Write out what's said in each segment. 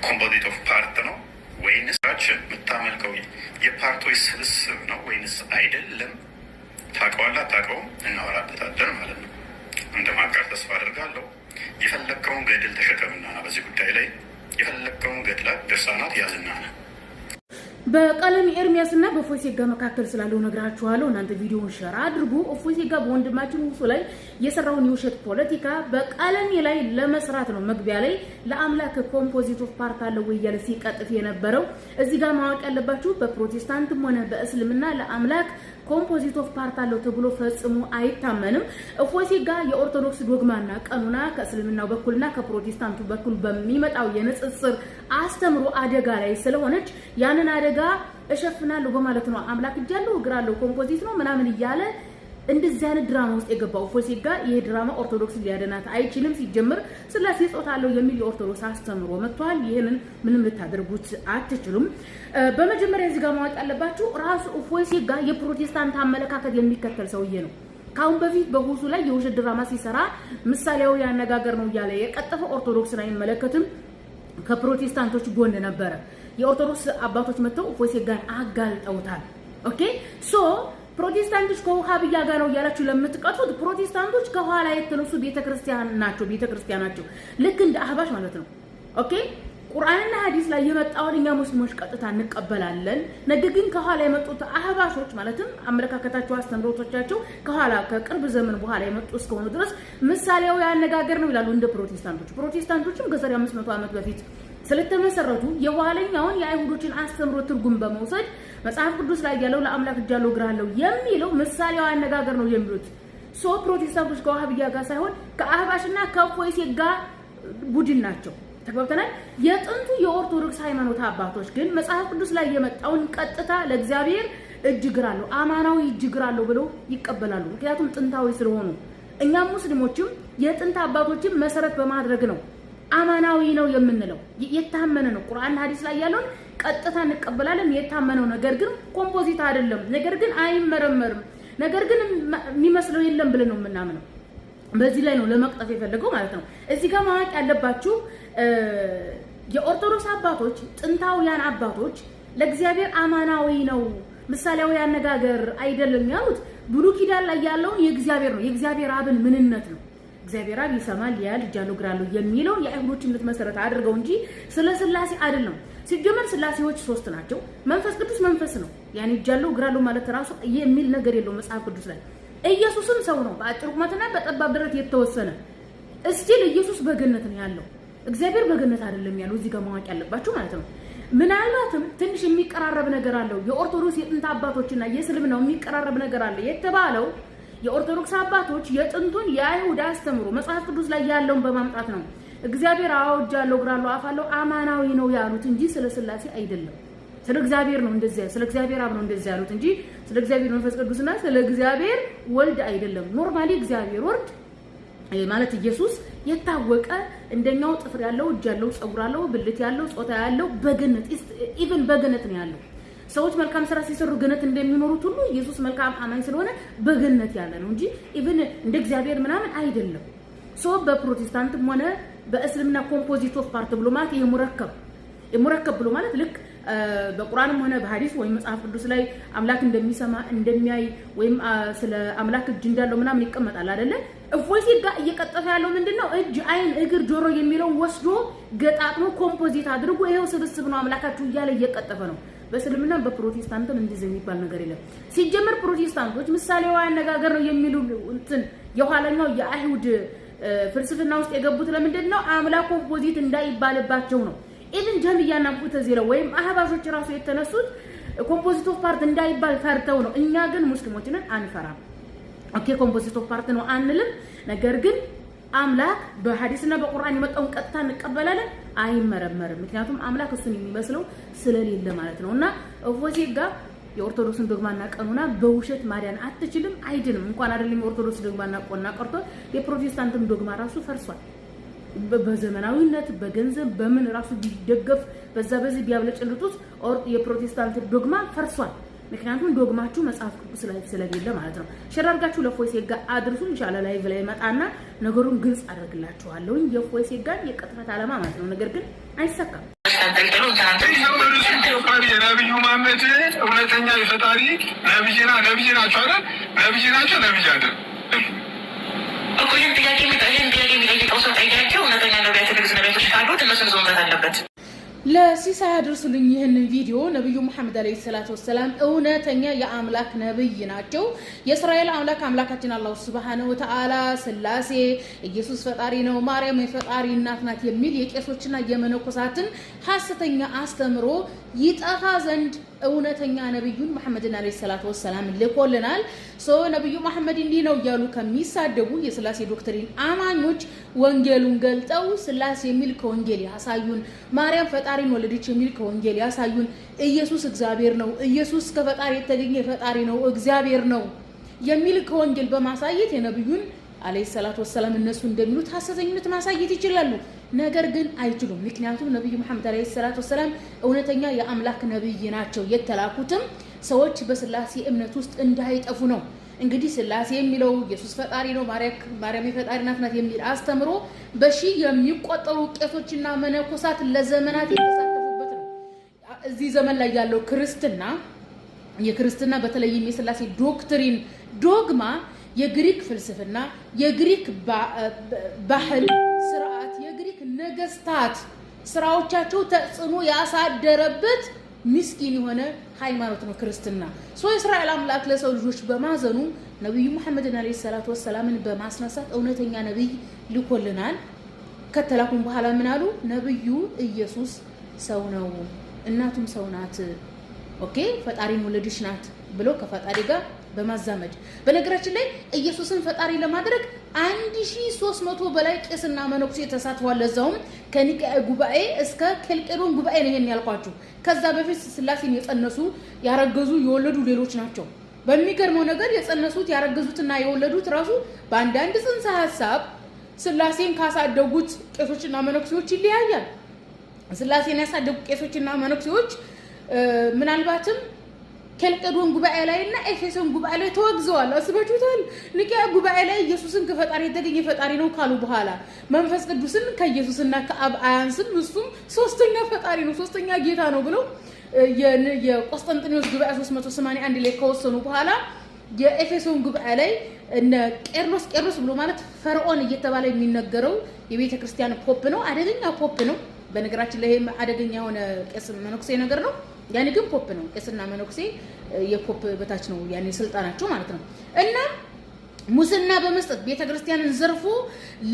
ኮምፖዚት ኦፍ ፓርት ነው ወይንስ የምታመልከው የፓርቶች ስብስብ ነው ወይንስ አይደለም? ታውቀዋለህ አታውቀውም? እናወራበታለን ማለት ነው። እንደማጋር ተስፋ አድርጋለሁ። የፈለግከውን ገድል ተሸከምና በዚህ ጉዳይ ላይ የፈለግከውን ገድላት ድርሳናት ያዝና ነው። በቀለም ኤርሚያስና በፎይሴጋ መካከል ስላለው ነግራችኋለሁ። እናንተ ቪዲዮውን ሼር አድርጉ። ፎይሴጋ በወንድማችን ውሱ ላይ የሰራውን የውሸት ፖለቲካ በቀለም ላይ ለመስራት ነው። መግቢያ ላይ ለአምላክ ኮምፖዚት ኦፍ ፓርት አለው ወይ ያለ ሲቀጥፍ የነበረው እዚህ ጋር ማወቅ ያለባችሁ በፕሮቴስታንትም ሆነ በእስልምና ለአምላክ ኮምፖዚት ኦፍ ፓርት አለው ተብሎ ፈጽሞ አይታመንም። ፎይሴጋ የኦርቶዶክስ ዶግማና ቀኑና ከእስልምናው በኩልና ከፕሮቴስታንቱ በኩል በሚመጣው የንጽጽር አስተምሮ አደጋ ላይ ስለሆነች ያንን አደጋ እሸፍናለሁ በማለት ነው አምላክ እጃለሁ እግራለሁ ኮምፖዚት ነው ምናምን እያለ እንደዚህ አይነት ድራማ ውስጥ የገባው ፎይሴጋ ይሄ ድራማ ኦርቶዶክስ ሊያደናት አይችልም። ሲጀምር ስላሴ ጾታ አለው የሚል የኦርቶዶክስ አስተምሮ መጥቷል። ይሄንን ምንም ልታደርጉት አትችሉም። በመጀመሪያ እዚህ ጋር ማወቅ ያለባችሁ ራሱ ፎይሴጋ የፕሮቴስታንት አመለካከት የሚከተል ሰውዬ ነው። ካሁን በፊት በሁሱ ላይ የውሸት ድራማ ሲሰራ ምሳሌያዊ አነጋገር ነው እያለ የቀጠፈው ኦርቶዶክስን አይመለከትም። ከፕሮቴስታንቶች ጎን ነበረ። የኦርቶዶክስ አባቶች መጥተው ፎይሴጋን አጋልጠውታል። ኦኬ ሶ ፕሮቴስታንቶች ከውሃብያ ጋር ነው ያላችሁ ለምትቀጡት ፕሮቴስታንቶች ከኋላ የተነሱ ቤተክርስቲያን ናቸው። ልክ እንደ አህባሽ ማለት ነው። ኦኬ ቁርአንና ሐዲስ ላይ የመጣውን እኛ ሙስሊሞች ቀጥታ እንቀበላለን። ነገር ግን ከኋላ የመጡት አህባሾች ማለትም አመለካከታቸው አስተምሮቶቻቸው ከኋላ ከቅርብ ዘመን በኋላ የመጡ እስከሆኑ ድረስ ምሳሌያዊ አነጋገር ነው ይላሉ እንደ ፕሮቴስታንቶችም ከዛሬ 500 ዓመት በፊት ስለተመሰረቱ የኋለኛውን የአይሁዶችን አስተምሮ ትርጉም በመውሰድ መጽሐፍ ቅዱስ ላይ ያለው ለአምላክ እጃለሁ እግራለሁ የሚለው ምሳሌያዊ አነጋገር ነው የሚሉት። ሶ ፕሮቴስታንቶች ከውሃብያ ጋር ሳይሆን ከአህባሽና ከፎይሴጋ ቡድን ናቸው። ተግባብተናል። የጥንቱ የኦርቶዶክስ ሃይማኖት አባቶች ግን መጽሐፍ ቅዱስ ላይ የመጣውን ቀጥታ ለእግዚአብሔር እጅ እግራለሁ አማናዊ እጅ እግራለሁ ብለው ይቀበላሉ። ምክንያቱም ጥንታዊ ስለሆኑ እኛም ሙስሊሞችም የጥንት አባቶችን መሰረት በማድረግ ነው አማናዊ ነው የምንለው። የታመነ ነው። ቁርአን ሐዲስ ላይ ያለውን ቀጥታ እንቀበላለን። የታመነው ነገር ግን ኮምፖዚት አይደለም፣ ነገር ግን አይመረመርም፣ ነገር ግን የሚመስለው የለም ብለን ነው የምናምነው። በዚህ ላይ ነው ለመቅጠፍ የፈለገው ማለት ነው። እዚህ ጋር ማወቅ ያለባችሁ የኦርቶዶክስ አባቶች ጥንታውያን አባቶች ለእግዚአብሔር አማናዊ ነው ምሳሌያዊ አነጋገር አይደለም ያሉት ብሉይ ኪዳን ላይ ያለውን የእግዚአብሔር ነው የእግዚአብሔር አብን ምንነት ነው። እግዚአብሔር አብ ይሰማል ያል እጃለሁ እግራለሁ የሚለው የአይሁዶችን መሰረት አድርገው እንጂ ስለ ስላሴ አይደለም። ሲጀመር ስላሴዎች 3 ናቸው። መንፈስ ቅዱስ መንፈስ ነው። ያኔ እጃለሁ እግራለሁ ማለት ራሱ የሚል ነገር የለው መጽሐፍ ቅዱስ ላይ። ኢየሱስም ሰው ነው በአጭር ቁመትና በጠባብ ደረት የተወሰነ እስቲል ኢየሱስ በገነት ነው ያለው። እግዚአብሔር በገነት አይደለም ያለው። እዚህ ጋር ማወቅ ያለባችሁ ማለት ነው። ምናልባትም ትንሽ የሚቀራረብ ነገር አለው። የኦርቶዶክስ የጥንት አባቶችና የእስልምናው የሚቀራረብ ነገር አለ የተባለው የኦርቶዶክስ አባቶች የጥንቱን የአይሁድ አስተምሮ መጽሐፍ ቅዱስ ላይ ያለውን በማምጣት ነው እግዚአብሔር አወጃለሁ እግራለሁ አፋለሁ አማናዊ ነው ያሉት እንጂ ስለ ስላሴ አይደለም። ስለ እግዚአብሔር ነው እንደዚያ ስለ እግዚአብሔር አብ ነው እንደዚያ ያሉት እንጂ ስለ እግዚአብሔር መንፈስ ቅዱስና ስለ እግዚአብሔር ወልድ አይደለም። ኖርማሊ እግዚአብሔር ወልድ ማለት ኢየሱስ የታወቀ እንደኛው ጥፍር ያለው እጅ ያለው ጸጉር ያለው ብልት ያለው ጾታ ያለው በገነት ኢቭን በገነት ነው ያለው። ሰዎች መልካም ስራ ሲሰሩ ገነት እንደሚኖሩት ሁሉ ኢየሱስ መልካም አማኝ ስለሆነ በገነት ያለ ነው እንጂ ኢቭን እንደ እግዚአብሔር ምናምን አይደለም። ሶ በፕሮቴስታንትም ሆነ በእስልምና ኮምፖዚት ኦፍ ፓርት ብሎ ማለት ይሄ ሙረከብ ብሎ ማለት ልክ በቁርአንም ሆነ በሐዲስ ወይም መጽሐፍ ቅዱስ ላይ አምላክ እንደሚሰማ እንደሚያይ ወይም ስለ አምላክ እጅ እንዳለው ምናምን ይቀመጣል አይደለ? ፎይሴጋ እየቀጠፈ ያለው ምንድነው? እጅ፣ አይን፣ እግር፣ ጆሮ የሚለው ወስዶ ገጣጥሞ ኮምፖዚት አድርጎ ይሄው ስብስብ ነው አምላካችሁ እያለ እየቀጠፈ ነው። በእስልምና በፕሮቴስታንትም እንደዚህ የሚባል ነገር የለም። ሲጀመር ፕሮቴስታንቶች ምሳሌያዊ አነጋገር ነው የሚሉ እንትን የኋላኛው የአይሁድ ፍልስፍና ውስጥ የገቡት ለምንድን ነው? አምላክ ኮምፖዚት እንዳይባልባቸው ነው። ኢቭን ጀምያና ሙተዚላ ወይም አህባሾች ራሱ የተነሱት ኮምፖዚት ኦፍ ፓርት እንዳይባል ፈርተው ነው። እኛ ግን ሙስሊሞችን አንፈራም። ኦኬ ኮምፖዚት ኦፍ ፓርት ነው አንልም። ነገር ግን አምላክ በሐዲስና በቁርአን የመጣውን ቀጥታ እንቀበላለን፣ አይመረመርም። ምክንያቱም አምላክ እሱን የሚመስለው ስለሌለ ማለት ነውና ፎይሴጋ የኦርቶዶክስን ዶግማና ቀኑና በውሸት ማዳን አትችልም፣ አይድንም። እንኳን አይደለም የኦርቶዶክስ ዶግማና ቆና ቀርቶ የፕሮቴስታንትም ዶግማ ራሱ ፈርሷል። በዘመናዊነት በገንዘብ በምን ራሱ ቢደገፍ በዚህ ቢያብለጭልጡት የፕሮቴስታንት ዶግማ ፈርሷል። ምክንያቱም ዶግማችሁ መጽሐፍ ቅዱስ ላይ ስለሌለ ማለት ነው። ሸራርጋችሁ ለፎይሴጋ አድርሱ። ኢንሻአላህ ላይቭ ላይ መጣና ነገሩን ግልጽ አደርግላችኋለሁ። የፎይሴጋን የቅጥፈት ዓላማ ማለት ነው። ነገር ግን አይሰካም። አንጠልጥሎ የነብዩ መሐመድ እውነተኛ የፈጣሪ ነብይ ናቸው አይደል? ነብይ ናቸው ነብይ አይደል? እኮ ይህን ጥያቄ የሚጠይቀው ሰው ጠያቄው እውነተኛ ነቢያት ንግዝ ነቢያቶች ካሉት እነሱን መምጣት አለበት። ለሲሳይ አድርሱልኝ ይህንን ቪዲዮ። ነብዩ መሐመድ አለይሂ ሰላቱ ወሰላም እውነተኛ የአምላክ ነብይ ናቸው። የእስራኤል አምላክ አምላካችን አላህ ሱብሃነሁ ወተዓላ ስላሴ ኢየሱስ ፈጣሪ ነው፣ ማርያም የፈጣሪ እናት ናት የሚል የቄሶችና የመነኮሳትን ሐሰተኛ አስተምሮ ይጠፋ ዘንድ እውነተኛ ነብዩን መሐመድን አለይሂ ሰላቱ ወሰላም ልኮልናል። ነብዩ መሐመድ እንዲህ ነው እያሉ ከሚሳደቡ የስላሴ ዶክትሪን አማኞች ወንጌሉን ገልጠው ስላሴ የሚል ከወንጌል ያሳዩን፣ ማርያም ፈጣሪን ወለደች የሚል ከወንጌል ያሳዩን፣ ኢየሱስ እግዚአብሔር ነው፣ ኢየሱስ ከፈጣሪ የተገኘ ፈጣሪ ነው፣ እግዚአብሔር ነው የሚል ከወንጌል በማሳየት የነብዩን አለይሂ ሰላቱ ወሰላም እነሱ እንደሚሉት ሐሰተኝነት ማሳየት ይችላሉ። ነገር ግን አይችሉም። ምክንያቱም ነብዩ መሐመድ አለይሂ ሰላቱ ወሰላም እውነተኛ የአምላክ ነብይ ናቸው። የተላኩትም ሰዎች በስላሴ እምነት ውስጥ እንዳይጠፉ ነው። እንግዲህ ስላሴ የሚለው ኢየሱስ ፈጣሪ ነው፣ ማርያም የፈጣሪ ናት የሚል አስተምሮ በሺህ የሚቆጠሩ ቄሶችና መነኮሳት ለዘመናት የተሳተፉበት ነው። እዚህ ዘመን ላይ ያለው የክርስትና በተለይም የስላሴ ዶክትሪን ዶግማ የግሪክ ፍልስፍና፣ የግሪክ ባህል ስርዓት፣ የግሪክ ነገስታት ስራዎቻቸው ተጽዕኖ ያሳደረበት ምስኪን የሆነ ሃይማኖት ነው ክርስትና። የእስራኤል አምላክ ለሰው ልጆች በማዘኑ ነብዩ መሐመድን አለይሂ ሰላቱ ወሰላምን በማስነሳት እውነተኛ ነብይ ልኮልናል። ከተላኩም በኋላ ምን አሉ? ነብዩ ኢየሱስ ሰው ነው፣ እናቱም ሰው ናት፣ ኦኬ ፈጣሪን ወለደች ናት ብሎ ከፈጣሪ ጋር በማዛመድ በነገራችን ላይ ኢየሱስን ፈጣሪ ለማድረግ 1300 በላይ ቄስና መነኩሴ ተሳትፏል። ለዛውም ከኒቅያ ጉባኤ እስከ ኬልቄዶን ጉባኤ ነው ይሄን ያልኳችሁ። ከዛ በፊት ስላሴን የጸነሱ ያረገዙ የወለዱ ሌሎች ናቸው። በሚገርመው ነገር የጸነሱት ያረገዙትና የወለዱት ራሱ በአንዳንድ ጽንሰ ሐሳብ ስላሴን ካሳደጉት ቄሶችና መነኩሴዎች ይለያያል። ስላሴን ያሳደጉ ቄሶችና መነኩሴዎች ምናልባትም ኬልቄዶን ጉባኤ ላይ እና ኤፌሶን ጉባኤ ላይ ተወግዘዋል። አስባችሁታል? ኒቅያ ጉባኤ ላይ ኢየሱስን ከፈጣሪ የተገኘ ፈጣሪ ነው ካሉ በኋላ መንፈስ ቅዱስን ከኢየሱስና ከአብ አያንስም፣ እሱም ሶስተኛ ፈጣሪ ነው፣ ሶስተኛ ጌታ ነው ብለው የቆስጠንጢኖስ ጉባኤ 381 ላይ ከወሰኑ በኋላ የኤፌሶን ጉባኤ ላይ እነ ቄርሎስ ብሎ ማለት ፈርዖን እየተባለ የሚነገረው የቤተ ክርስቲያን ፖፕ ነው። አደገኛ ፖፕ ነው። በነገራችን ላይ አደገኛ የሆነ ቄስ መነኩሴ ነገር ነው። ያኔ ግን ፖፕ ነው። ቄስና መነኩሴ የፖፕ በታች ነው ያኔ ስልጣናቸው ማለት ነው። እና ሙስና በመስጠት ቤተክርስቲያንን ዘርፎ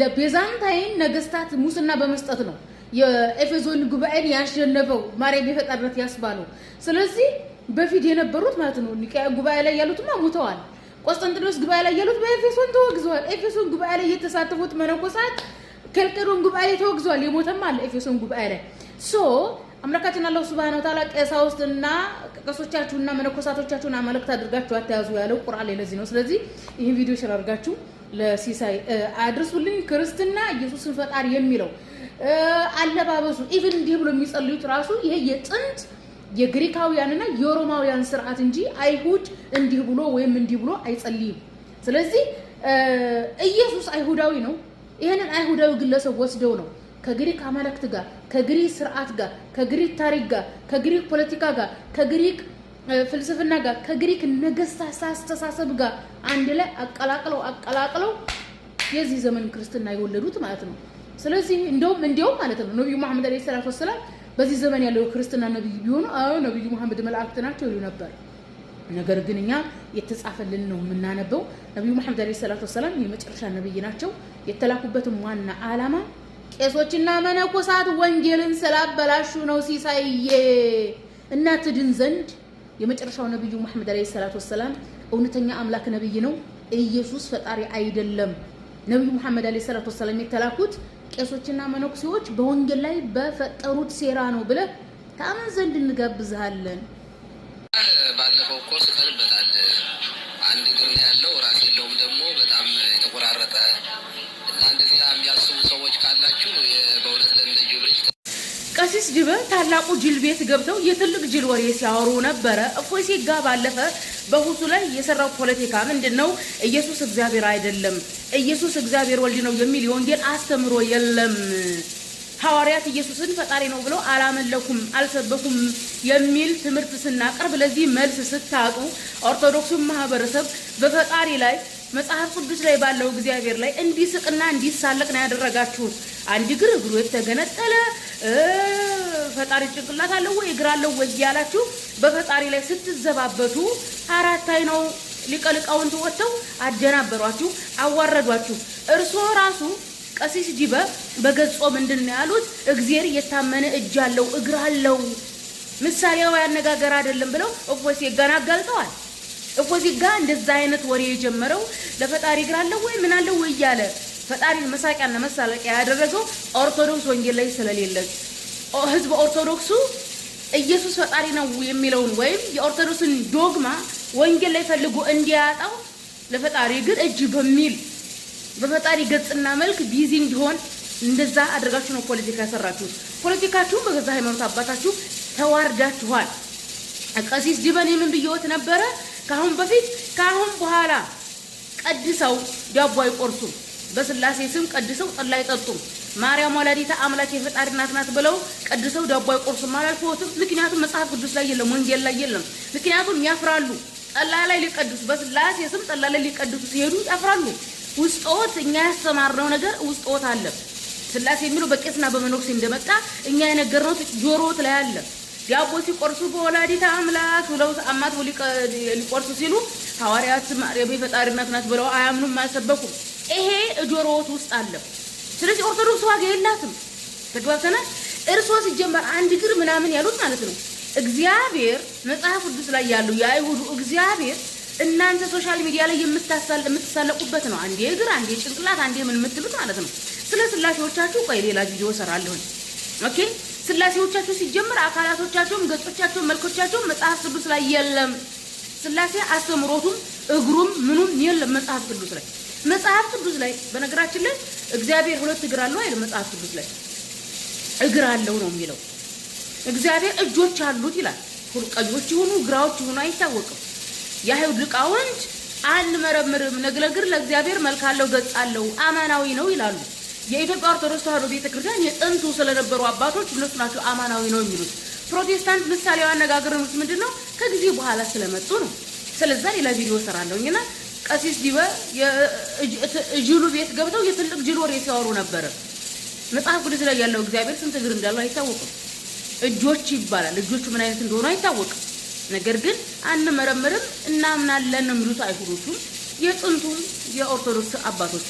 ለቤዛንታይን ነገስታት ሙስና በመስጠት ነው የኤፌሶን ጉባኤን ያሸነፈው ማርያም የፈጣሪነት ያስባለው። ስለዚህ በፊት የነበሩት ማለት ነው ኒቅያ ጉባኤ ላይ ያሉትማ ሞተዋል። ቆስጠንጢኖስ ጉባኤ ላይ ያሉት በኤፌሶን ተወግዘዋል። ኤፌሶን ጉባኤ ላይ የተሳተፉት መነኮሳት ኬልቄዶን ጉባኤ ላይ ተወግዘዋል። የሞተም አለ ኤፌሶን ጉባኤ ላይ። አምላካችን አላህ ሱብሃነሁ ወተዓላ ቀሳውስትና ቀሶቻችሁና መነኮሳቶቻችሁን አመልክት አድርጋችሁ አታያዙ ያለው ቁርአን ላይ ለዚህ ነው። ስለዚህ ይሄን ቪዲዮ ሼር አድርጋችሁ ለሲሳይ አድርሱልኝ። ክርስትና ኢየሱስን ፈጣሪ የሚለው አለባበሱ ኢቭን እንዲህ ብሎ የሚጸልዩት ራሱ ይሄ የጥንት የግሪካውያንና የሮማውያን ስርዓት እንጂ አይሁድ እንዲህ ብሎ ወይም እንዲህ ብሎ አይጸልይም። ስለዚህ ኢየሱስ አይሁዳዊ ነው። ይሄንን አይሁዳዊ ግለሰብ ወስደው ነው ከግሪክ አማልክት ጋር፣ ከግሪክ ስርዓት ጋር፣ ከግሪክ ታሪክ ጋር፣ ከግሪክ ፖለቲካ ጋር፣ ከግሪክ ፍልስፍና ጋር፣ ከግሪክ ነገስታት አስተሳሰብ ጋር አንድ ላይ አቀላቅለው የዚህ ዘመን ክርስትና የወለዱት ማለት ነው። ስለዚህ እንደውም ማለት ነው ነብዩ መሐመድ አለይሂ ሰላቱ ወሰላም በዚህ ዘመን ያለው ክርስትና ነብይ ቢሆኑ ነብዩ መሐመድ መላእክት ናቸው ይሉ ነበር። ነገር ግን እኛ የተጻፈልን ነው የምናነበው። ነብዩ መሐመድ አለይሂ ሰላቱ ወሰላም የመጨረሻ ነብይ ናቸው። የተላኩበትም ዋና ዓላማ ቄሶችና መነኮሳት ወንጌልን ስላበላሹ ነው። ሲሳይዬ እና ትድን ዘንድ የመጨረሻው ነብዩ መሐመድ አለይሂ ሰላቱ ወሰላም እውነተኛ አምላክ ነብይ ነው። ኢየሱስ ፈጣሪ አይደለም። ነብዩ መሐመድ አለይሂ ሰላቱ ወሰላም የተላኩት ቄሶችና መነኩሴዎች በወንጌል ላይ በፈጠሩት ሴራ ነው ብለህ ታመን ዘንድ እንጋብዝሃለን። ባለፈው እኮ ስተንበታል። አንድ እግር ያለው ራስ የለውም ደግሞ በጣም የተቆራረጠ እና እንደዚህ የሚያስቡ ሰዎች ካላችሁ በእውነት ለነጁ ብሪጅ ቀሲስ ጅበ ታላቁ ጅል ቤት ገብተው የትልቅ ጅል ወሬ ሲያወሩ ነበረ። እፎይ ሲጋ ባለፈ በሁሱ ላይ የሰራው ፖለቲካ ምንድነው? ኢየሱስ እግዚአብሔር አይደለም፣ ኢየሱስ እግዚአብሔር ወልድ ነው የሚል የወንጌል አስተምሮ የለም። ሐዋርያት ኢየሱስን ፈጣሪ ነው ብለው አላመለኩም አልሰበኩም የሚል ትምህርት ስናቀርብ ለዚህ መልስ ስታጡ ኦርቶዶክሱ ማህበረሰብ በፈጣሪ ላይ መጽሐፍ ቅዱስ ላይ ባለው እግዚአብሔር ላይ እንዲስቅና እንዲሳለቅ ነው ያደረጋችሁት። አንድ እግሩ የተገነጠለ ፈጣሪ ጭንቅላት አለው ወይ እግር አለው ወይ ያላችሁ በፈጣሪ ላይ ስትዘባበቱ አራት አይነው ሊቀልቃውን ተወተው አደናበሯችሁ፣ አዋረዷችሁ። እርሶ ራሱ ቀሲስ ዲበ በገጾ ምንድነው ያሉት? እግዚአብሔር የታመነ እጅ አለው እግር አለው ምሳሌያዊ አነጋገር አይደለም ብለው እፎይ ጋር አጋልጠዋል። እፎይ ጋር እንደዛ አይነት ወሬ የጀመረው ለፈጣሪ እግር አለው ወይ ምን አለው ወይ ያለ ፈጣሪን መሳቂያና መሳለቂያ ያደረገው ኦርቶዶክስ ወንጌል ላይ ስለሌለ ህዝብ ኦርቶዶክሱ ኢየሱስ ፈጣሪ ነው የሚለውን ወይም የኦርቶዶክስን ዶግማ ወንጌል ላይ ፈልጎ እንዲያጣው ለፈጣሪ ግን እጅ በሚል በፈጣሪ ገጽና መልክ ቢዚ እንዲሆን እንደዛ አድርጋችሁ ነው ፖለቲካ ያሰራችሁት። ፖለቲካችሁን በገዛ ሃይማኖት አባታችሁ ተዋርዳችኋል። ቀሲስ ዲበን ምን ብየውት ነበረ? ካሁን በፊት ካሁን በኋላ ቀድሰው ዳቦ አይቆርሱም፣ በስላሴ ስም ቀድሰው ጠላ አይጠጡም፣ ማርያም ወላዲተ አምላክ የፈጣሪ እናት ናት ብለው ቀድሰው ዳቦ አይቆርሱም አላልኩትም? ምክንያቱም መጽሐፍ ቅዱስ ላይ የለም፣ ወንጌል ላይ የለም። ምክንያቱም ያፍራሉ። ጠላ ላይ ሊቀድሱ በስላሴ ስም ጠላ ላይ ሊቀድሱ ሲሄዱ ያፍራሉ። ውስጦት እኛ ያስተማርነው ነገር ውስጦት አለ። ስላሴ የሚለው በቄስና በመነኩሴ እንደመጣ እኛ የነገርነው ጆሮት ላይ አለ። ዳቦ ሲቆርሱ በወላዲተ አምላክ ብለው አማት ሊቆርሱ ሲሉ ሐዋርያት ማርያም የፈጣሪ እናት ናት ብለው አያምኑም፣ አልሰበኩም። ይሄ ጆሮት ውስጥ አለ። ስለዚህ ኦርቶዶክስ ዋጋ የላትም። ተግባብተናል። እርሶ ሲጀመር አንድ እግር ምናምን ያሉት ማለት ነው እግዚአብሔር መጽሐፍ ቅዱስ ላይ ያለው የአይሁዱ እግዚአብሔር እናንተ ሶሻል ሚዲያ ላይ የምትሳለቁበት ነው። አንዴ እግር፣ አንዴ ጭንቅላት፣ አንዴ ምን የምትሉት ማለት ነው። ስለ ስላሴዎቻችሁ ቆይ ሌላ ቪዲዮ እሰራለሁ። ኦኬ። ስላሴዎቻችሁ ሲጀምር አካላቶቻቸውም ገጾቻቸውም መልኮቻቸውም መጽሐፍ ቅዱስ ላይ የለም። ስላሴ አስተምሮቱም እግሩም ምኑም የለም መጽሐፍ ቅዱስ ላይ። መጽሐፍ ቅዱስ ላይ በነገራችን ላይ እግዚአብሔር ሁለት እግር አለው አይደል? መጽሐፍ ቅዱስ ላይ እግር አለው ነው የሚለው። እግዚአብሔር እጆች አሉት ይላል። ቀኞች ይሁኑ ግራዎች ይሁኑ አይታወቅም። የአይሁድ ሊቃውንት አንመረምርም፣ ነግለግር ለእግዚአብሔር መልክ አለው ገጽ አለው አማናዊ ነው ይላሉ። የኢትዮጵያ ኦርቶዶክስ ተዋሕዶ ቤተክርስቲያን የጥንቱ ስለነበሩ አባቶች እነሱ ናቸው አማናዊ ነው የሚሉት። ፕሮቴስታንት ምሳሌው አነጋገር ነው ምንድነው? ከጊዜ በኋላ ስለመጡ ነው። ስለዛ ሌላ ቪዲዮ ሰራለሁኝና ቀሲስ ዲበ የጅሉ ቤት ገብተው የትልቅ ጅል ወሬ ሲያወሩ ነበር። መጽሐፍ ቅዱስ ላይ ያለው እግዚአብሔር ስንት እግር እንዳለው አይታወቅም። እጆች ይባላል። እጆቹ ምን አይነት እንደሆኑ አይታወቅም። ነገር ግን አንመረምርም እናምናለን ነው የሚሉት አይሁዶቹ የጥንቱ የኦርቶዶክስ አባቶች።